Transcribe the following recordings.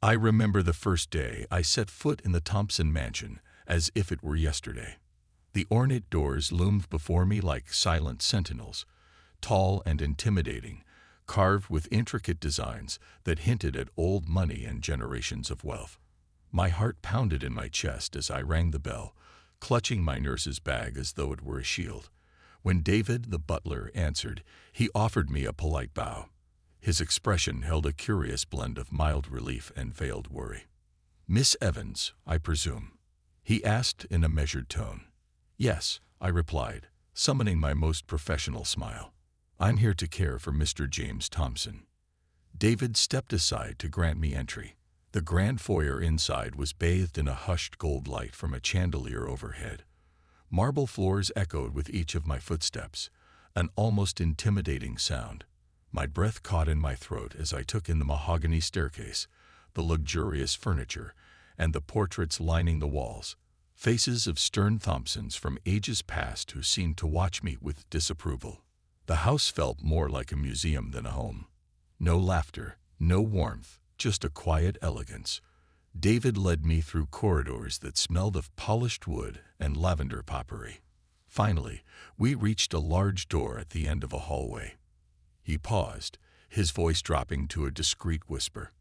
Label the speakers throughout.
Speaker 1: I remember the first day I set foot in the Thompson mansion as if it were yesterday. The ornate doors loomed before me like silent sentinels, tall and intimidating, carved with intricate designs that hinted at old money and generations of wealth. My heart pounded in my chest as I rang the bell, clutching my nurse's bag as though it were a shield. When David, the butler, answered, he offered me a polite bow. His expression held a curious blend of mild relief and veiled worry. "Miss Evans, I presume?" he asked in a measured tone. "Yes," I replied, summoning my most professional smile. "I'm here to care for Mr. James Thompson." David stepped aside to grant me entry. The grand foyer inside was bathed in a hushed gold light from a chandelier overhead. Marble floors echoed with each of my footsteps, an almost intimidating sound. My breath caught in my throat as I took in the mahogany staircase, the luxurious furniture, and the portraits lining the walls. Faces of stern Thompsons from ages past who seemed to watch me with disapproval. The house felt more like a museum than a home. No laughter, no warmth, just a quiet elegance. David led me through corridors that smelled of polished wood and lavender potpourri. Finally, we reached a large door at the end of a hallway. He paused, his voice dropping to a discreet whisper.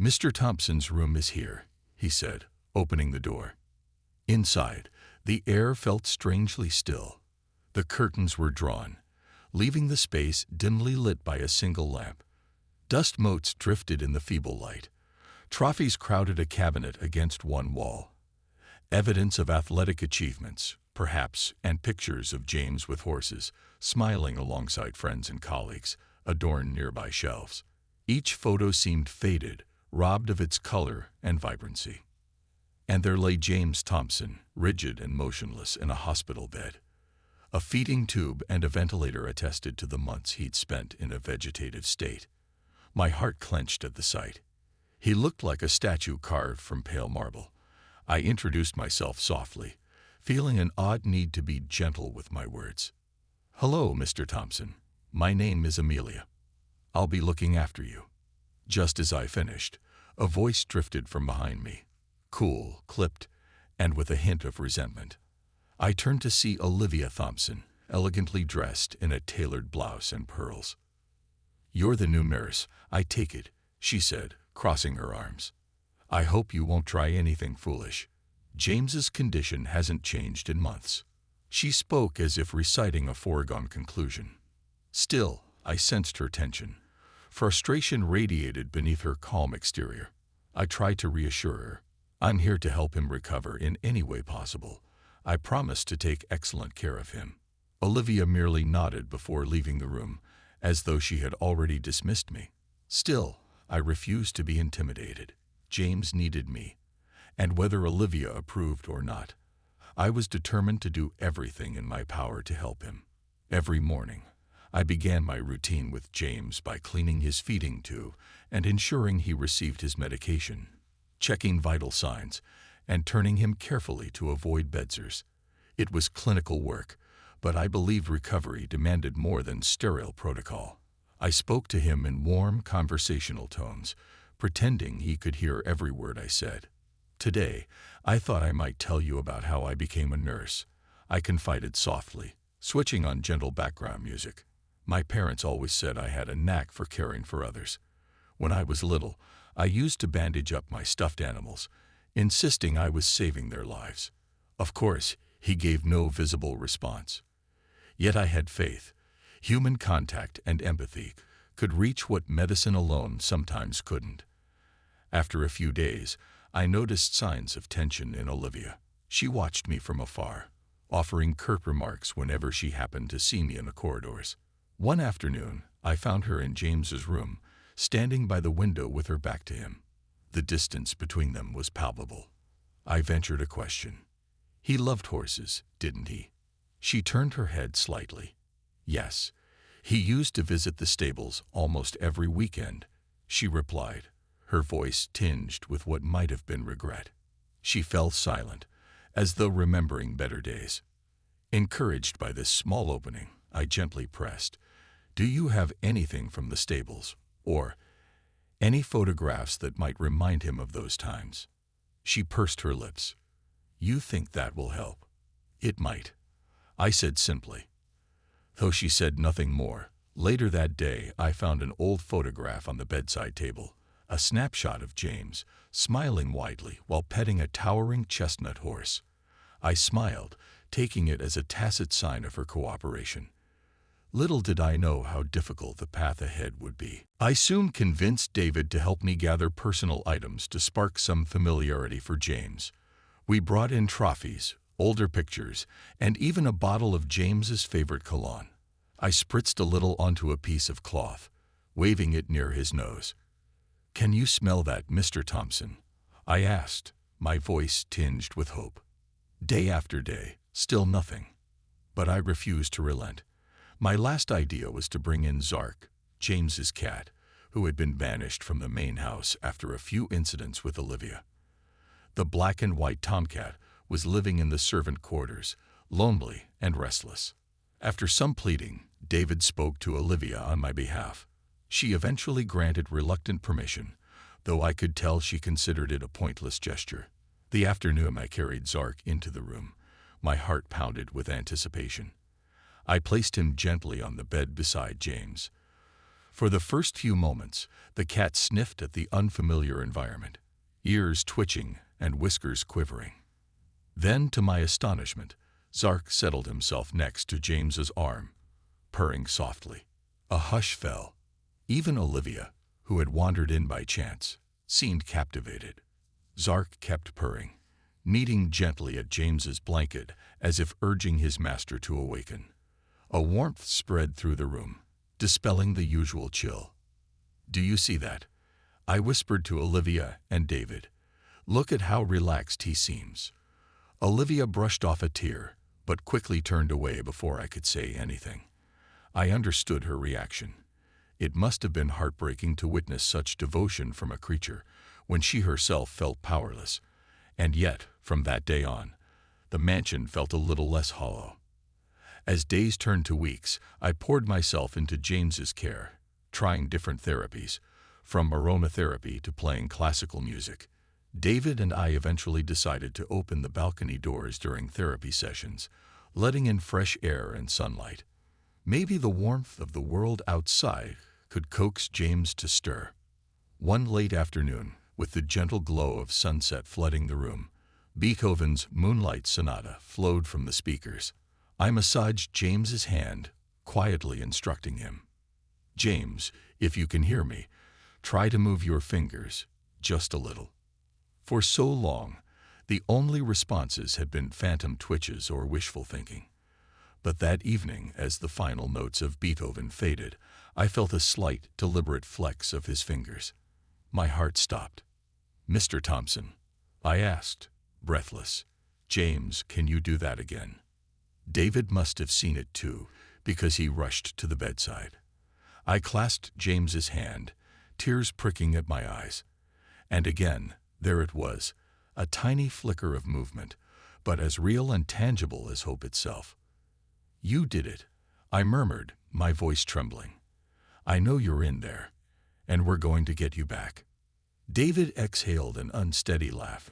Speaker 1: "Mr. Thompson's room is here," he said, opening the door. Inside, the air felt strangely still. The curtains were drawn, leaving the space dimly lit by a single lamp. Dust motes drifted in the feeble light. Trophies crowded a cabinet against one wall. Evidence of athletic achievements, perhaps, and pictures of James with horses, smiling alongside friends and colleagues, adorned nearby shelves. Each photo seemed faded, robbed of its color and vibrancy. And there lay James Thompson, rigid and motionless in a hospital bed. A feeding tube and a ventilator attested to the months he'd spent in a vegetative state. My heart clenched at the sight. He looked like a statue carved from pale marble. I introduced myself softly, feeling an odd need to be gentle with my words. "Hello, Mr. Thompson. My name is Amelia. I'll be looking after you." Just as I finished, a voice drifted from behind me, cool, clipped, and with a hint of resentment. I turned to see Olivia Thompson, elegantly dressed in a tailored blouse and pearls. "You're the new nurse, I take it," she said, crossing her arms. "I hope you won't try anything foolish. James's condition hasn't changed in months." She spoke as if reciting a foregone conclusion. Still, I sensed her tension. Frustration radiated beneath her calm exterior. I tried to reassure her. "I'm here to help him recover in any way possible. I promise to take excellent care of him." Olivia merely nodded before leaving the room, as though she had already dismissed me. Still, I refused to be intimidated. James needed me, and whether Olivia approved or not, I was determined to do everything in my power to help him. Every morning, I began my routine with James by cleaning his feeding tube and ensuring he received his medication, checking vital signs, and turning him carefully to avoid bedsores. It was clinical work, but I believed recovery demanded more than sterile protocol. I spoke to him in warm, conversational tones, pretending he could hear every word I said. "Today, I thought I might tell you about how I became a nurse," I confided softly, switching on gentle background music. "My parents always said I had a knack for caring for others. When I was little, I used to bandage up my stuffed animals, insisting I was saving their lives." Of course, he gave no visible response. Yet I had faith. Human contact and empathy could reach what medicine alone sometimes couldn't. After a few days, I noticed signs of tension in Olivia. She watched me from afar, offering curt remarks whenever she happened to see me in the corridors. One afternoon, I found her in James's room, standing by the window with her back to him. The distance between them was palpable. I ventured a question. "He loved horses, didn't he?" She turned her head slightly. "Yes. He used to visit the stables almost every weekend," she replied, her voice tinged with what might have been regret. She fell silent, as though remembering better days. Encouraged by this small opening, I gently pressed, "Do you have anything from the stables? Or Any photographs that might remind him of those times. She pursed her lips. You think that will help? It might, I said simply. Though she said nothing more, later that day I found an old photograph on the bedside table, a snapshot of James, smiling widely while petting a towering chestnut horse. I smiled, taking it as a tacit sign of her cooperation. Little did I know how difficult the path ahead would be. I soon convinced David to help me gather personal items to spark some familiarity for James. We brought in trophies, older pictures, and even a bottle of James's favorite cologne. I spritzed a little onto a piece of cloth, waving it near his nose. Can you smell that, Mr. Thompson? I asked, my voice tinged with hope. Day after day, still nothing. But I refused to relent. My last idea was to bring in Zark, James's cat, who had been banished from the main house after a few incidents with Olivia. The black and white tomcat was living in the servant quarters, lonely and restless. After some pleading, David spoke to Olivia on my behalf. She eventually granted reluctant permission, though I could tell she considered it a pointless gesture. The afternoon I carried Zark into the room. My heart pounded with anticipation. I placed him gently on the bed beside James. For the first few moments, the cat sniffed at the unfamiliar environment, ears twitching and whiskers quivering. Then, to my astonishment, Zark settled himself next to James's arm, purring softly. A hush fell. Even Olivia, who had wandered in by chance, seemed captivated. Zark kept purring, kneading gently at James's blanket as if urging his master to awaken. A warmth spread through the room, dispelling the usual chill. Do you see that? I whispered to Olivia and David. Look at how relaxed he seems. Olivia brushed off a tear, but quickly turned away before I could say anything. I understood her reaction. It must have been heartbreaking to witness such devotion from a creature when she herself felt powerless. And yet, from that day on, the mansion felt a little less hollow. As days turned to weeks, I poured myself into James's care, trying different therapies, from aromatherapy to playing classical music. David and I eventually decided to open the balcony doors during therapy sessions, letting in fresh air and sunlight. Maybe the warmth of the world outside could coax James to stir. One late afternoon, with the gentle glow of sunset flooding the room, Beethoven's Moonlight Sonata flowed from the speakers. I massaged James's hand, quietly instructing him. James, if you can hear me, try to move your fingers, just a little. For so long, the only responses had been phantom twitches or wishful thinking. But that evening, as the final notes of Beethoven faded, I felt a slight, deliberate flex of his fingers. My heart stopped. Mr. Thompson, I asked, breathless, James, can you do that again? David must have seen it too, because he rushed to the bedside. I clasped James's hand, tears pricking at my eyes. And again, there it was, a tiny flicker of movement, but as real and tangible as hope itself. You did it, I murmured, my voice trembling. I know you're in there, and we're going to get you back. David exhaled an unsteady laugh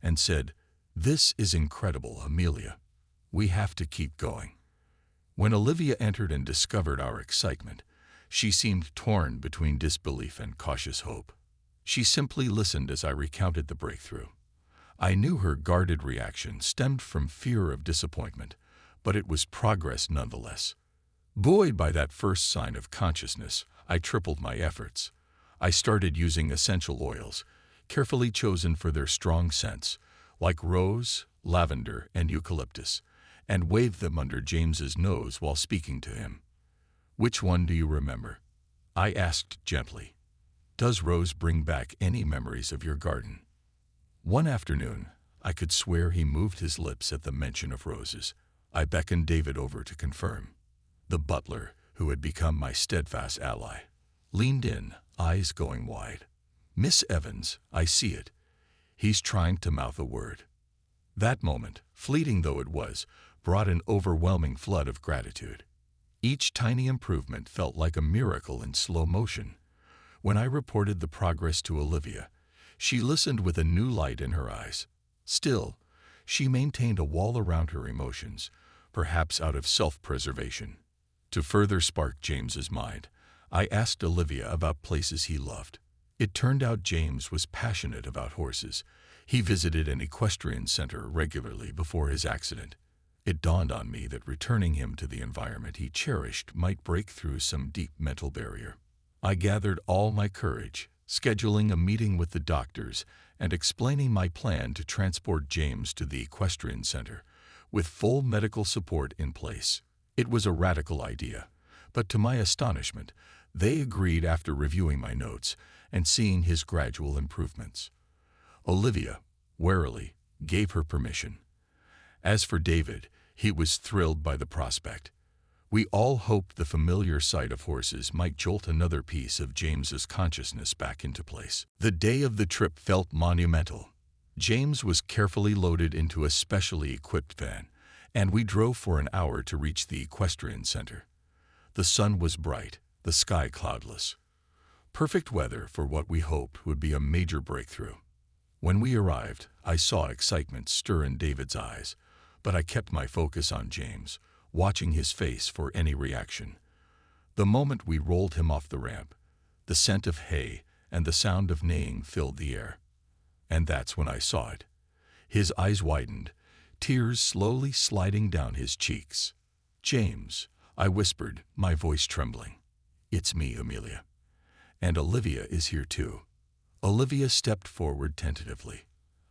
Speaker 1: and said, This is incredible, Amelia. We have to keep going. When Olivia entered and discovered our excitement, she seemed torn between disbelief and cautious hope. She simply listened as I recounted the breakthrough. I knew her guarded reaction stemmed from fear of disappointment, but it was progress nonetheless. Buoyed by that first sign of consciousness, I tripled my efforts. I started using essential oils, carefully chosen for their strong scents, like rose, lavender, and eucalyptus, and waved them under James's nose while speaking to him. Which one do you remember? I asked gently. Does rose bring back any memories of your garden? One afternoon, I could swear he moved his lips at the mention of roses. I beckoned David over to confirm. The butler, who had become my steadfast ally, leaned in, eyes going wide. Miss Evans, I see it. He's trying to mouth a word. That moment, fleeting though it was, brought an overwhelming flood of gratitude. Each tiny improvement felt like a miracle in slow motion. When I reported the progress to Olivia, she listened with a new light in her eyes. Still, she maintained a wall around her emotions, perhaps out of self-preservation. To further spark James's mind, I asked Olivia about places he loved. It turned out James was passionate about horses. He visited an equestrian center regularly before his accident. It dawned on me that returning him to the environment he cherished might break through some deep mental barrier. I gathered all my courage, scheduling a meeting with the doctors and explaining my plan to transport James to the equestrian center, with full medical support in place. It was a radical idea, but to my astonishment, they agreed after reviewing my notes and seeing his gradual improvements. Olivia, warily, gave her permission. As for David, he was thrilled by the prospect. We all hoped the familiar sight of horses might jolt another piece of James's consciousness back into place. The day of the trip felt monumental. James was carefully loaded into a specially equipped van, and we drove for an hour to reach the equestrian center. The sun was bright, the sky cloudless. Perfect weather for what we hoped would be a major breakthrough. When we arrived, I saw excitement stir in David's eyes, but I kept my focus on James, watching his face for any reaction. The moment we rolled him off the ramp, the scent of hay and the sound of neighing filled the air. And that's when I saw it. His eyes widened, tears slowly sliding down his cheeks. "James," I whispered, my voice trembling. "It's me, Amelia. And Olivia is here too." Olivia stepped forward tentatively.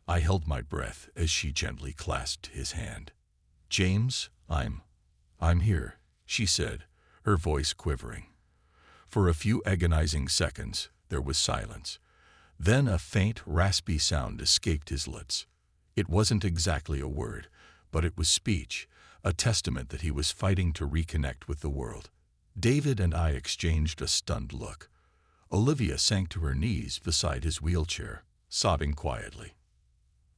Speaker 1: I held my breath as she gently clasped his hand. "James, I'm here," she said, her voice quivering. For a few agonizing seconds, there was silence. Then a faint, raspy sound escaped his lips. It wasn't exactly a word, but it was speech, a testament that he was fighting to reconnect with the world. David and I exchanged a stunned look. Olivia sank to her knees beside his wheelchair, sobbing quietly.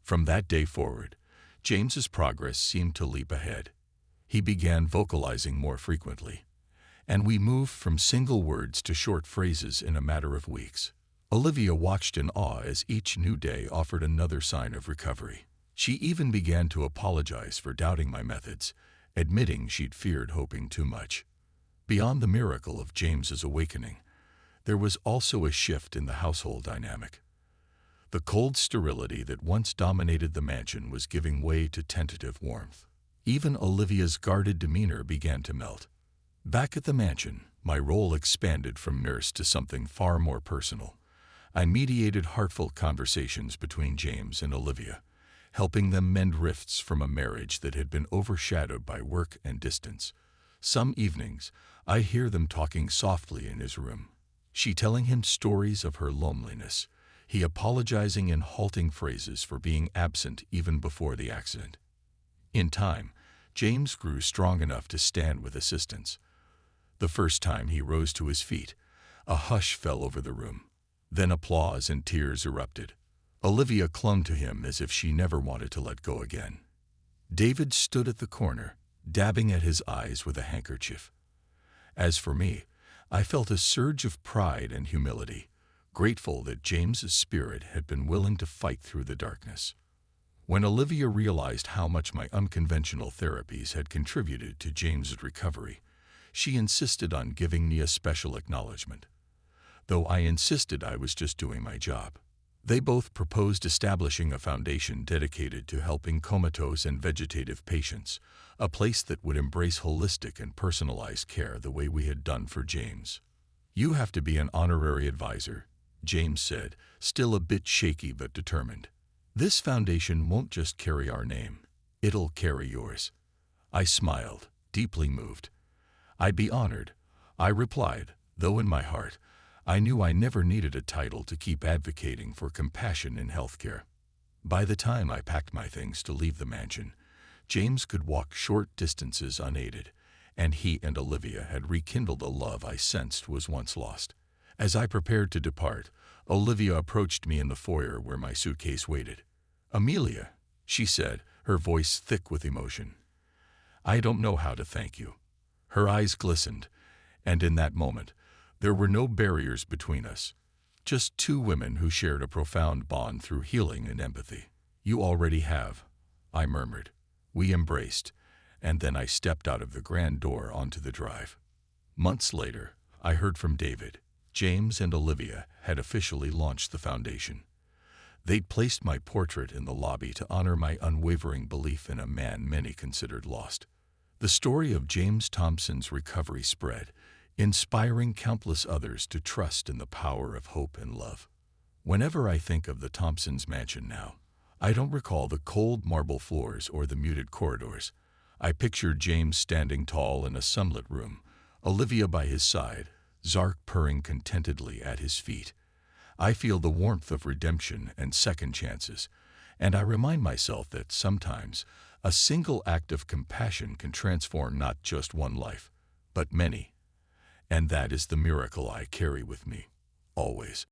Speaker 1: From that day forward, James's progress seemed to leap ahead. He began vocalizing more frequently, and we moved from single words to short phrases in a matter of weeks. Olivia watched in awe as each new day offered another sign of recovery. She even began to apologize for doubting my methods, admitting she'd feared hoping too much. Beyond the miracle of James's awakening, there was also a shift in the household dynamic. The cold sterility that once dominated the mansion was giving way to tentative warmth. Even Olivia's guarded demeanor began to melt. Back at the mansion, my role expanded from nurse to something far more personal. I mediated heartfelt conversations between James and Olivia, helping them mend rifts from a marriage that had been overshadowed by work and distance. Some evenings, I hear them talking softly in his room, she telling him stories of her loneliness, he apologizing in halting phrases for being absent even before the accident. In time, James grew strong enough to stand with assistance. The first time he rose to his feet, a hush fell over the room. Then applause and tears erupted. Olivia clung to him as if she never wanted to let go again. David stood at the corner, dabbing at his eyes with a handkerchief. As for me, I felt a surge of pride and humility, grateful that James's spirit had been willing to fight through the darkness. When Olivia realized how much my unconventional therapies had contributed to James's recovery, she insisted on giving me a special acknowledgement, though I insisted I was just doing my job. They both proposed establishing a foundation dedicated to helping comatose and vegetative patients, a place that would embrace holistic and personalized care the way we had done for James. "You have to be an honorary advisor," James said, still a bit shaky but determined. "This foundation won't just carry our name, it'll carry yours." I smiled, deeply moved. "I'd be honored," I replied, though in my heart, I knew I never needed a title to keep advocating for compassion in healthcare. By the time I packed my things to leave the mansion, James could walk short distances unaided, and he and Olivia had rekindled a love I sensed was once lost. As I prepared to depart, Olivia approached me in the foyer where my suitcase waited. "Amelia," she said, her voice thick with emotion, "I don't know how to thank you." Her eyes glistened, and in that moment, there were no barriers between us. Just two women who shared a profound bond through healing and empathy. You already have, I murmured. We embraced, and then I stepped out of the grand door onto the drive. Months later, I heard from David. James and Olivia had officially launched the foundation. They'd placed my portrait in the lobby to honor my unwavering belief in a man many considered lost. The story of James Thompson's recovery spread, inspiring countless others to trust in the power of hope and love. Whenever I think of the Thompsons' mansion now, I don't recall the cold marble floors or the muted corridors. I picture James standing tall in a sunlit room, Olivia by his side, Zark purring contentedly at his feet. I feel the warmth of redemption and second chances, and I remind myself that sometimes a single act of compassion can transform not just one life, but many. And that is the miracle I carry with me, always.